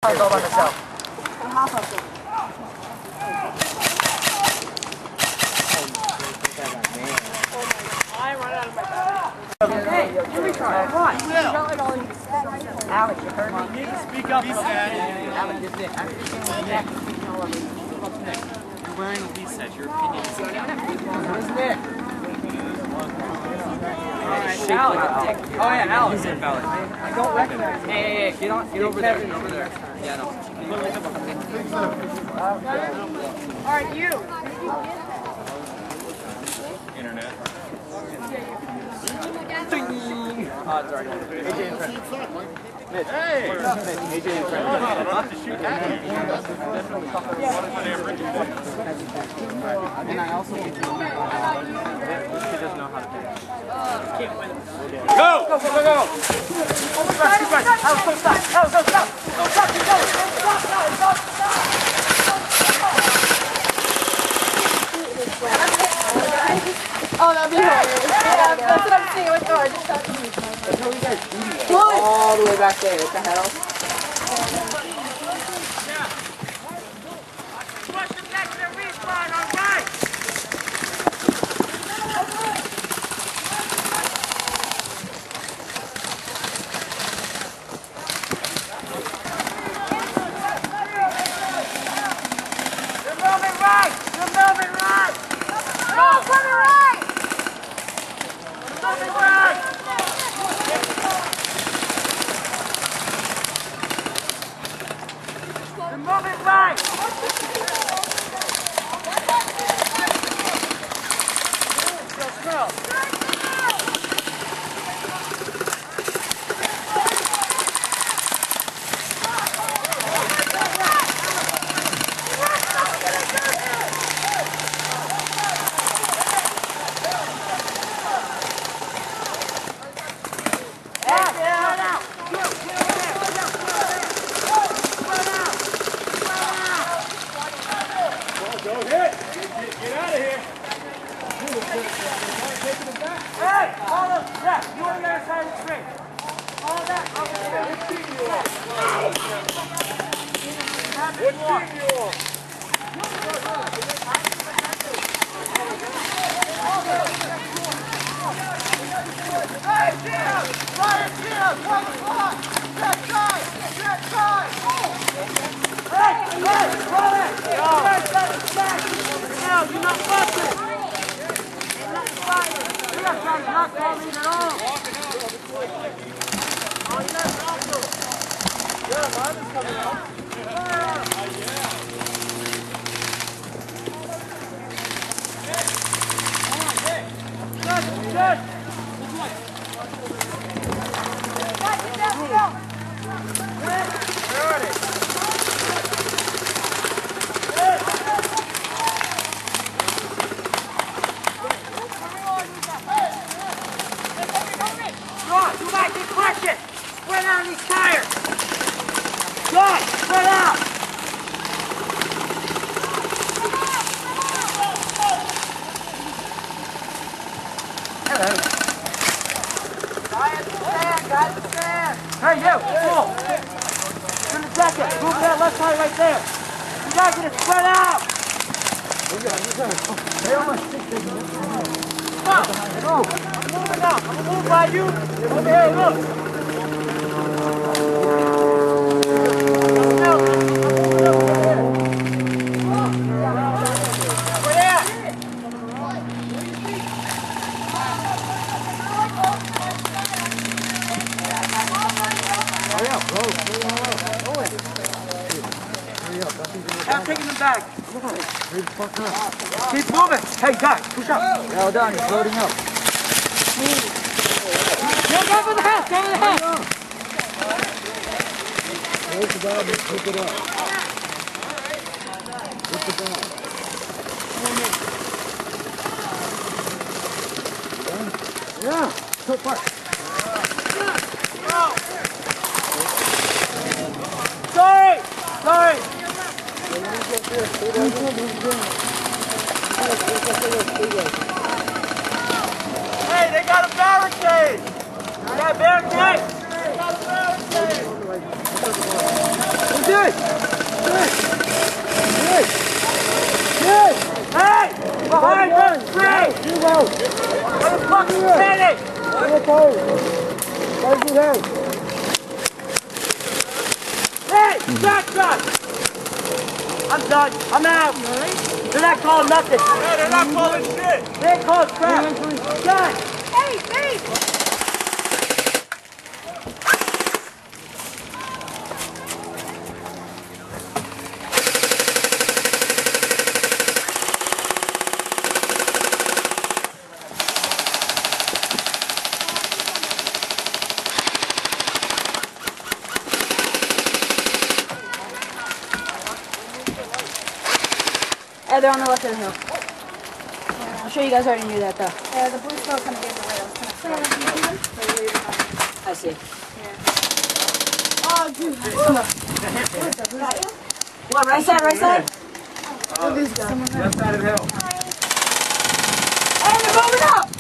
I'll go by myself. I run out of my battery. Hey, here we try. Come on. Alex, you heard me? You need to speak up. Alex, is it? you're wearing a Lee set. Your opinion is Who's Nick? Alex. Oh yeah, Alex. I don't recognize. Hey, get over there. Get over there. Yeah, no. Alright, you. Internet. Oh, it's already on. AJ in front. Hey! AJ in front. About to shoot at you. And I also think he doesn't know how to do it. Go! Go! Oh, that'd be hilarious. Yeah, that's what I'm saying. Oh, I just shot you. All the way back there. What the hell? Hey, you! Pull! In the second! Move that left side right there! You guys are gonna spread out! Come on! Move! I'm moving now! I'm gonna move by you! Over here, look! I'm taking them back. Come on. Keep moving. Hey, guys, push up. Well done. He's loading up. Go over the house. Go over the house. Where's the dog? Pick it up. Pick the dog. Yeah. So far. Sorry. Sorry. Hey, they got a barricade! They got a barricade! They got a barricade! Standing! Hey! Shot! I'm done. I'm out. They're not calling nothing. Yeah, they're not calling shit. They ain't calling crap. Done. Hey! Yeah, they're on the left of the hill. I'm sure you guys already knew that, though. Yeah, the blue smoke kind of gave away. I see. Oh, dude. What, right side, right side? Left side of the hill. Hey, they're moving up!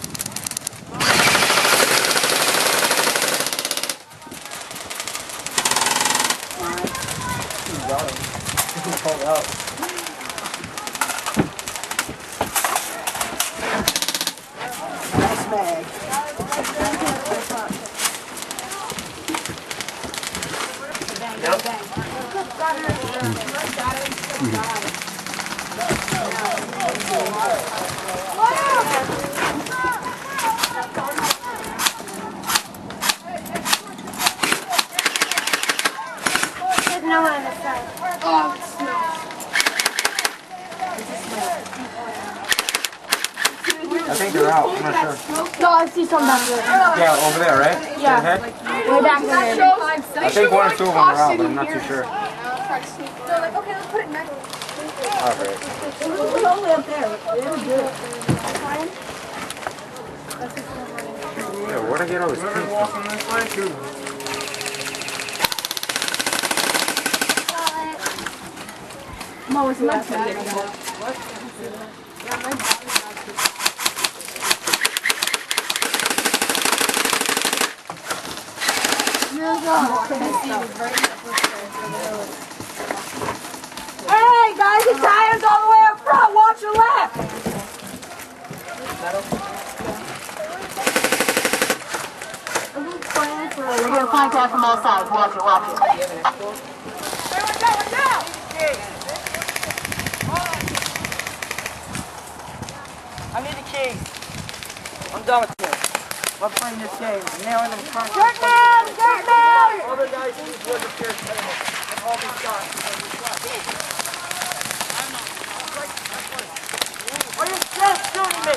Nice bag. There's no one on the side. Oh, it smells. I think they're out. I'm not sure. No, I see some back there. Yeah, over there, right? Yeah. Ahead? Way back there. I think one or two of them are out, but I'm not too sure. They're like, okay, let's put it next. Alright. It was only up there. It was good. Yeah, where'd I get all this pink from? I'm always the last one. Hey, guys, the tire's all the way up front. Watch your left. We're going to contact from outside. Watch it, watch it. I need the keys. I'm done with this. I'm playing this game. I'm nailing them contracts. All the guys need was a fair table. And all these shots. Are you still shooting me?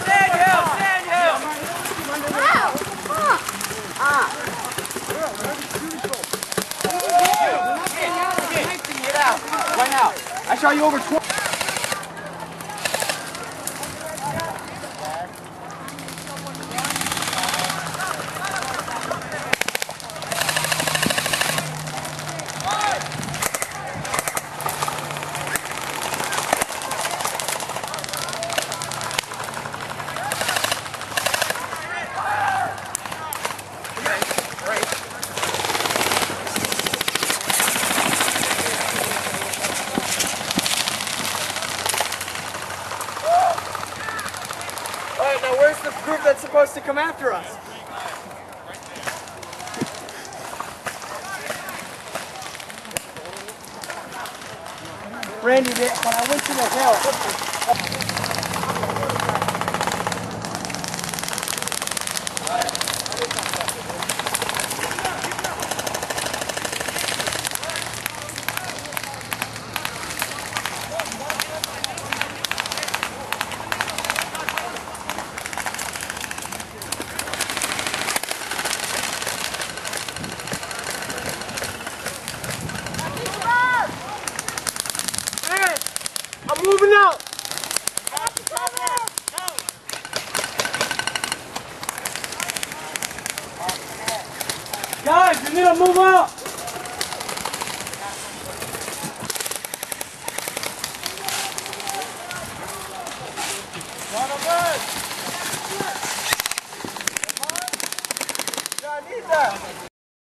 Sandhill! Get out. Right now. I saw you over 20. Alright, now where's the group that's supposed to come after us? Randy, when I went to the hill, I'm moving out! Guys, you need to move out!